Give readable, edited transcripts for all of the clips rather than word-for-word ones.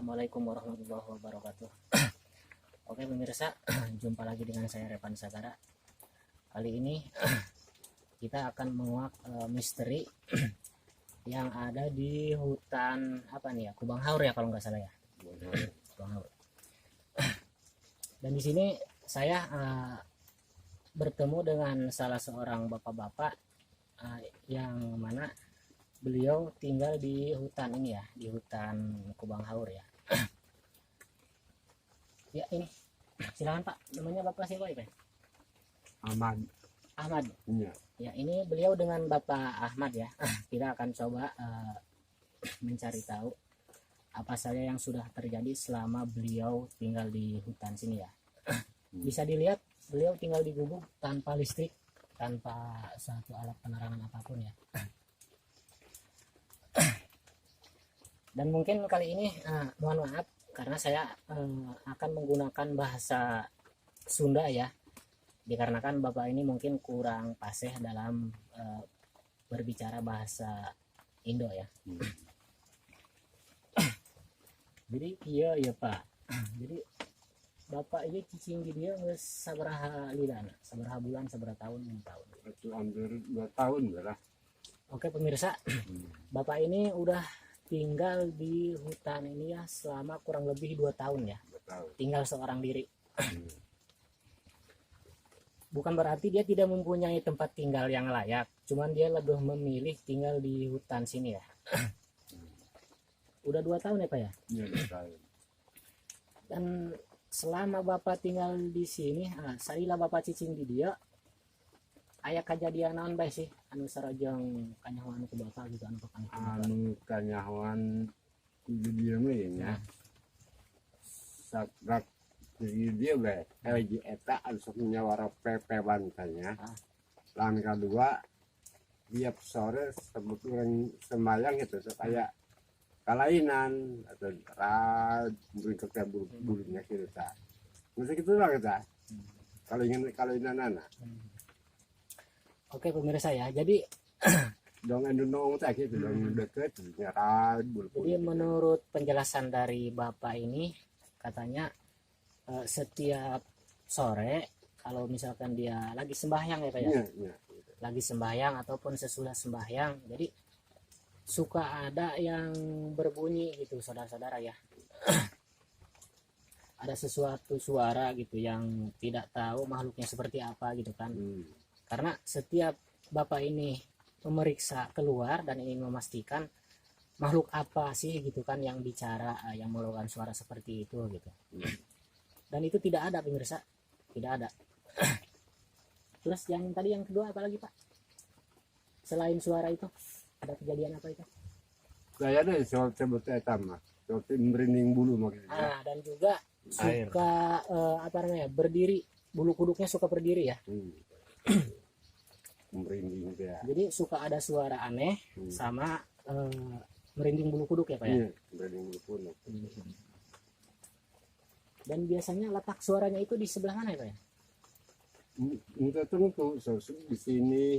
Assalamualaikum warahmatullahi wabarakatuh. Oke pemirsa, jumpa lagi dengan saya Revan Sagara. Kali ini kita akan menguak misteri yang ada di hutan apa nih ya, Kubang Haur ya kalau nggak salah ya. Kubang Haur. Dan di sini saya bertemu dengan salah seorang bapak-bapak yang mana beliau tinggal di hutan ini ya, di hutan Kubang Haur ya. Ya ini, silakan Pak, namanya Bapak siapa ya Pak? Ahmad. Ahmad. Iya. Ya ini beliau dengan Bapak Ahmad ya. Kita akan coba mencari tahu apa saja yang sudah terjadi selama beliau tinggal di hutan sini ya. Bisa dilihat beliau tinggal di gubuk tanpa listrik, tanpa satu alat penerangan apapun ya. Dan mungkin kali ini mohon maaf karena saya akan menggunakan bahasa Sunda ya, dikarenakan Bapak ini mungkin kurang fasih dalam berbicara bahasa Indo ya. Jadi iya ya Pak, jadi Bapak ini cicing di dia sabaraha lilana, sabaraha bulan, sabaraha tahun. Itu hampir 2 tahun lah. Oke pemirsa, Bapak ini udah tinggal di hutan ini ya selama kurang lebih 2 tahun ya. 2 tahun. Tinggal seorang diri. Bukan berarti dia tidak mempunyai tempat tinggal yang layak, cuman dia lebih memilih tinggal di hutan sini ya. Udah 2 tahun ya Pak ya? Iya 2 tahun. Dan selama Bapak tinggal di sini, sarilah Bapak cicing di dia, aya kejadian naon bae sih anu sarojong kanyahoan ku Bapak gitu anu pakan Anu kanyahoan di dia mah ya. Sakrak di dia bae. Ji eta anu sok nyawara pepeban tanya. Lan kedua tiap sore sebut orang sembayang itu kayak kalainan atau mereka kayak bulunya gitu ta. Mesti gitu lah kita. Kalainan anak. Oke pemirsa ya, jadi dong endunong tak gitu dong deket nyarad jadi menurut penjelasan dari Bapak ini katanya setiap sore kalau misalkan dia lagi sembahyang ya Pak ya, iya. lagi sembahyang ataupun sesudah sembahyang, jadi suka ada yang berbunyi gitu saudara-saudara ya. Ada sesuatu suara gitu yang tidak tahu makhluknya seperti apa gitu kan. Karena setiap Bapak ini memeriksa keluar dan ingin memastikan makhluk apa sih gitu kan yang bicara, yang mengeluarkan suara seperti itu gitu. Dan itu tidak ada pemirsa, tidak ada. Terus yang tadi yang kedua apa lagi Pak? Selain suara itu ada kejadian apa itu? Kayaknya soal sebut etam mah, soal merinding bulu makanya. Dan juga suka apa namanya berdiri, bulu kuduknya suka berdiri ya. Merinding dia. Jadi suka ada suara aneh sama merinding bulu kuduk ya Pak ya? Iya, merinding bulu kuduk. Dan biasanya letak suaranya itu di sebelah mana ya Pak ya? Kita tuh di sini,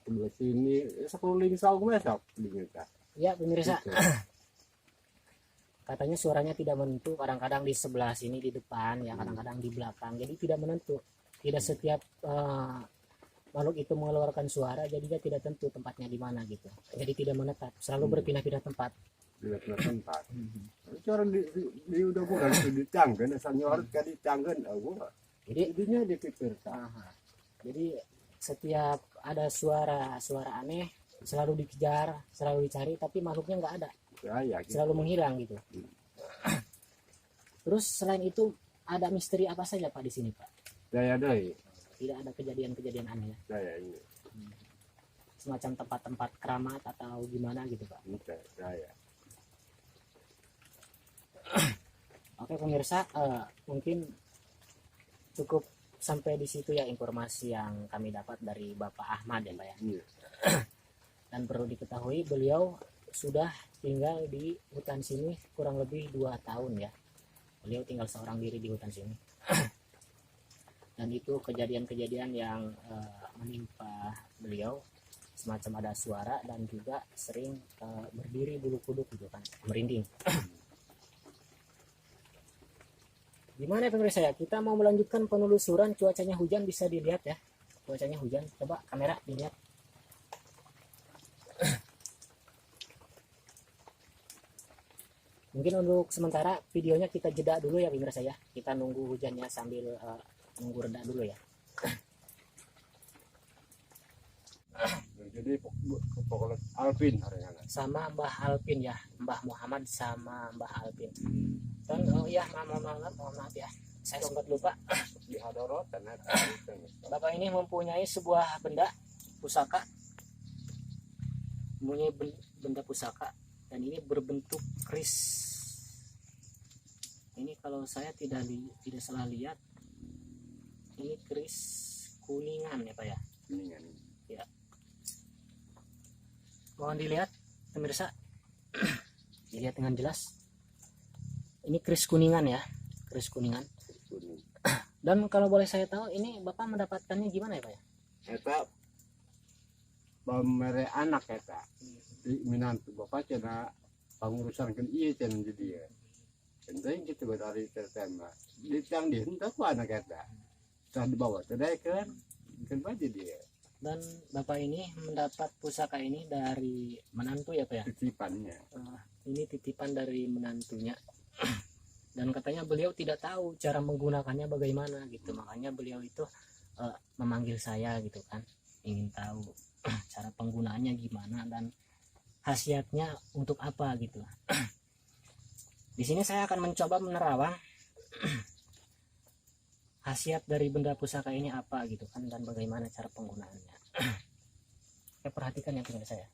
sebelah sini, sekeliling saung besok di kita. Ya pemirsa, katanya suaranya tidak menentu, kadang-kadang di sebelah sini di depan ya, kadang-kadang di belakang, jadi tidak menentu. Tidak setiap makhluk itu mengeluarkan suara, jadi dia tidak tentu tempatnya di mana gitu. Jadi tidak menetap, selalu berpindah-pindah tempat. Pindah tempat. Cara di udah bukan dicanggen, asalnya harus kan dicanggen, jadi intinya dipikir. Jadi setiap ada suara aneh, selalu dikejar, selalu dicari, tapi makhluknya nggak ada, ya, gitu. Selalu menghilang gitu. Terus selain itu ada misteri apa saja Pak di sini Pak? Daya deh. Tidak ada kejadian-kejadian aneh ya? Daya ini. Semacam tempat-tempat keramat atau gimana gitu Pak? Daya. Oke pemirsa, mungkin cukup sampai di situ ya informasi yang kami dapat dari Bapak Ahmad ya Pak ya. Dan perlu diketahui beliau sudah tinggal di hutan sini kurang lebih 2 tahun ya. Beliau tinggal seorang diri di hutan sini. Dan itu kejadian-kejadian yang menimpa beliau semacam ada suara dan juga sering berdiri bulu kuduk gitu kan, merinding. Gimana ya pemirsa ya, kita mau melanjutkan penelusuran. Cuacanya hujan, bisa dilihat ya, cuacanya hujan. Coba kamera dilihat. Mungkin untuk sementara videonya kita jeda dulu ya pemirsa ya, kita nunggu hujannya sambil nunggu reda dulu ya. Jadi pokoknya Alvin orangnya. Sama Mbah Alvin ya, Mbah Muhammad sama Mbah Alvin. Dan oh ya, mohon maaf ya, saya sempat lupa. Di Hadorot ternyata. Bapak ini mempunyai sebuah benda pusaka, mempunyai benda pusaka, dan ini berbentuk keris. Ini kalau saya tidak salah lihat, ini keris kuningan ya Pak ya. Kuningan. Ya. Mohon dilihat pemirsa, dilihat dengan jelas. Ini keris kuningan ya, keris kuningan. Dan kalau boleh saya tahu, ini Bapak mendapatkannya gimana ya Pak ya? Eta pemere anak eta di minantu bapak cina pengurusan kan iya cina jadi ya penting kita berari tertema di tiang di hendak anak eta sudah dibawa tadi kan baju dia Dan Bapak ini mendapat pusaka ini dari menantu ya Pak ya? titipannya. Ini titipan dari menantunya. Dan katanya beliau tidak tahu cara menggunakannya bagaimana gitu, makanya beliau itu memanggil saya gitu kan, ingin tahu cara penggunaannya gimana dan khasiatnya untuk apa gitu. Di sini saya akan mencoba menerawang khasiat dari benda pusaka ini apa gitu kan, dan bagaimana cara penggunaannya. Saya perhatikan ya pemirsa saya.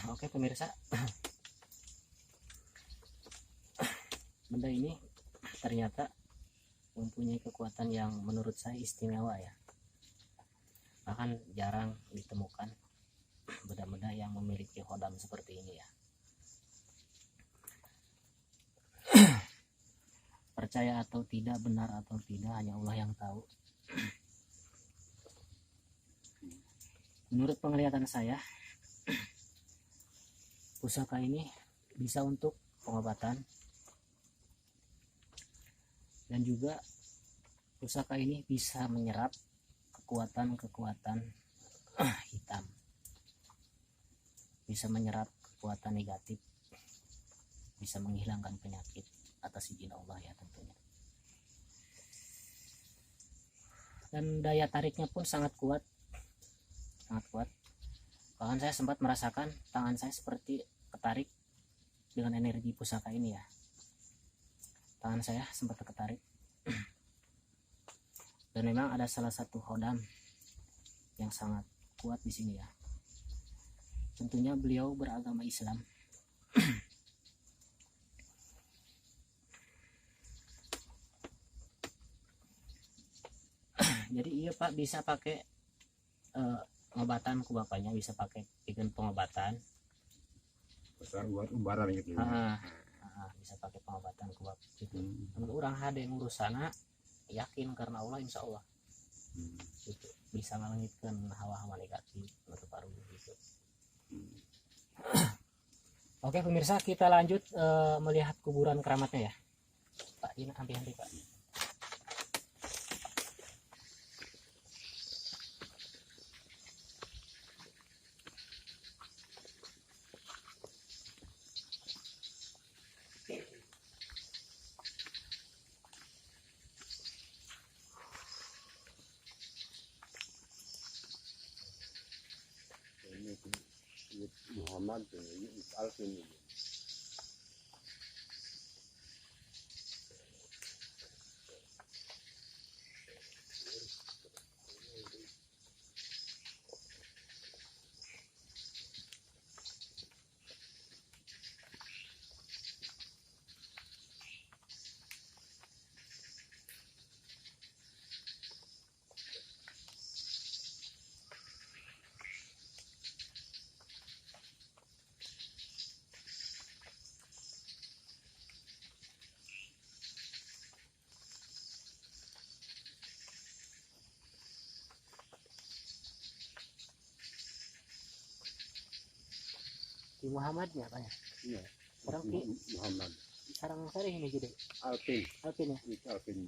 Oke pemirsa, benda ini ternyata mempunyai kekuatan yang menurut saya istimewa ya. Bahkan jarang ditemukan benda-benda yang memiliki hodam seperti ini ya. percaya atau tidak, benar atau tidak, hanya Allah yang tahu. Menurut penglihatan saya, pusaka ini bisa untuk pengobatan, dan juga pusaka ini bisa menyerap kekuatan-kekuatan hitam, bisa menyerap kekuatan negatif, bisa menghilangkan penyakit atas izin Allah ya tentunya. Dan daya tariknya pun sangat kuat, sangat kuat. Bahkan saya sempat merasakan tangan saya seperti ketarik dengan energi pusaka ini ya. Tangan saya sempat terketarik. Dan memang ada salah satu khodam yang sangat kuat di sini ya. Tentunya beliau beragama Islam. Jadi iya Pak, bisa pakai pengobatan ku bapaknya, bisa pakai bikin pengobatan. besar buat umbaran gitu ya. Bisa pakai pengobatan ku bapak gitu. Orang hade ngurus sana yakin karena Allah, insya Allah gitu. Bisa ngalangitkan hawa-hawa negatif untuk paruh gitu. Oke pemirsa, kita lanjut melihat kuburan keramatnya ya Pak. Ini henti-henti Pak. Ini Muhammad ini Alvin ini. Di Muhammadnya Pak ya. Iya. Orang ki Muhammad. sarang sari ini jadi Alvin. Alpin ya. Ini Alvin.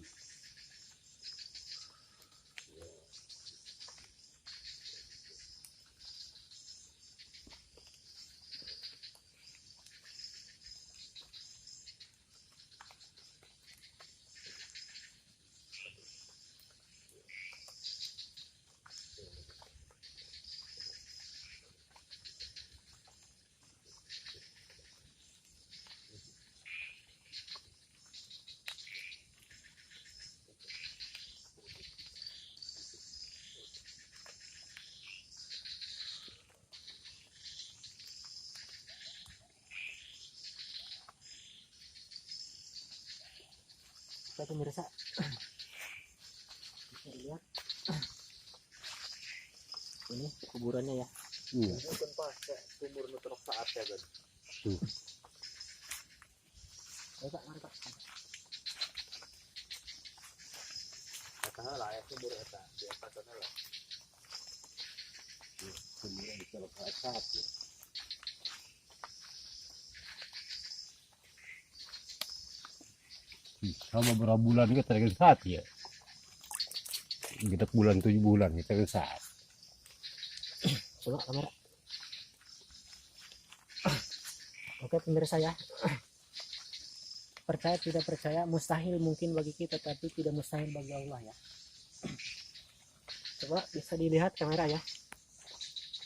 Pak pemirsa, bisa lihat ini kuburannya ya. Iya. Bukan pas sumur nutrok saat ya kan. Ayo Pak, mari Pak. Katakanlah lah ya sumur eta, biasa kana lah. Semua nutrok saat ya. Sama berapa bulan kita terkena saat ya. Kita bulan 7 bulan kita terkena saat. Coba kamera. Oke pemirsa ya. Percaya tidak percaya, mustahil mungkin bagi kita, tapi tidak mustahil bagi Allah ya. Coba bisa dilihat kamera ya.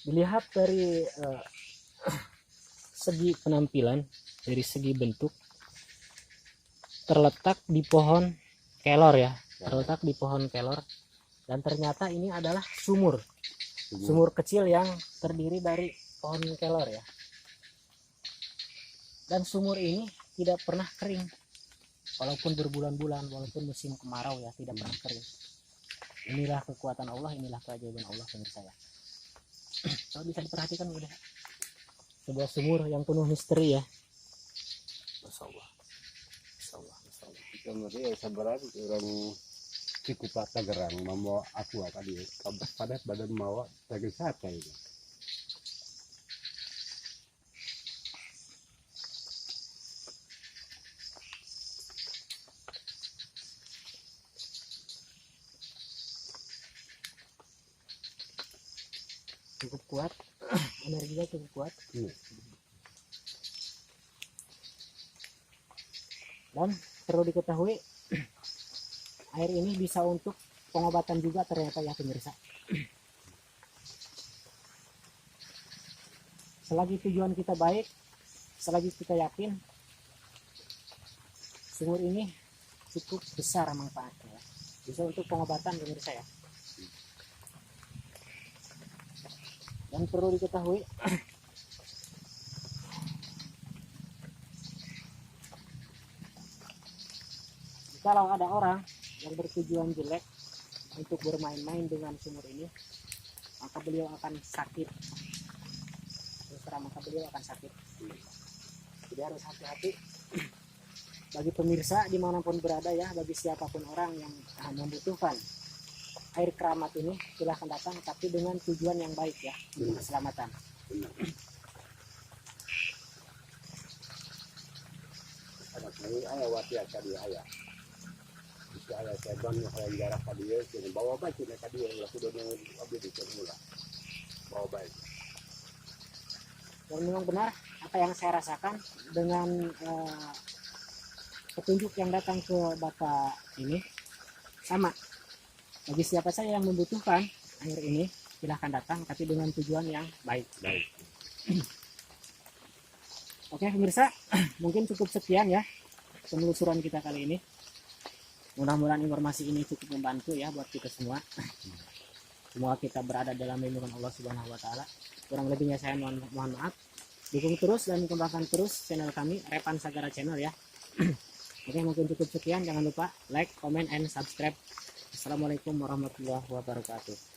Dilihat dari segi penampilan, dari segi bentuk, terletak di pohon kelor ya, terletak di pohon kelor, dan ternyata ini adalah sumur kecil yang terdiri dari pohon kelor ya. Dan sumur ini tidak pernah kering, walaupun berbulan-bulan, walaupun musim kemarau ya, tidak pernah kering. Inilah kekuatan Allah, inilah keajaiban Allah pemirsa ya. Kalau bisa diperhatikan udah sebuah sumur yang penuh misteri ya. Masya Allah, Masya Allah, Masya Allah. kemudian sebenarnya orang cukup patah gerang mau aku tadi pada badan mau sebagai sate itu. Cukup kuat. Energinya cukup kuat. Iya. Dan perlu diketahui air ini bisa untuk pengobatan juga ternyata ya pemirsa. Selagi tujuan kita baik, selagi kita yakin, sumur ini cukup besar manfaatnya ya. Bisa untuk pengobatan pemirsa ya. Dan perlu diketahui kalau ada orang yang bertujuan jelek untuk bermain-main dengan sumur ini, maka beliau akan sakit. Terus terang, maka beliau akan sakit. Jadi harus hati-hati bagi pemirsa dimanapun berada ya, bagi siapapun orang yang membutuhkan air keramat ini, silahkan datang, tapi dengan tujuan yang baik ya, untuk keselamatan. Ada kali ayah wati tadi ayah. Bisa ayah seban yang jarak tadi ya, bawa baik ini tadi ya, sudah abis itu mula. Bawa baik. Dan memang benar apa yang saya rasakan dengan petunjuk yang datang ke Bapak ini sama. Bagi siapa saja yang membutuhkan air ini, silahkan datang, tapi dengan tujuan yang baik. Baik. Oke pemirsa, mungkin cukup sekian ya penelusuran kita kali ini. Mudah-mudahan informasi ini cukup membantu ya buat kita semua. Semoga kita berada dalam lindungan Allah Subhanahu wa taala. Kurang lebihnya saya mohon maaf. Dukung terus dan kembangkan terus channel kami Repan Sagara Channel ya. Oke, mungkin cukup sekian. Jangan lupa like, comment, and subscribe. Assalamualaikum warahmatullahi wabarakatuh.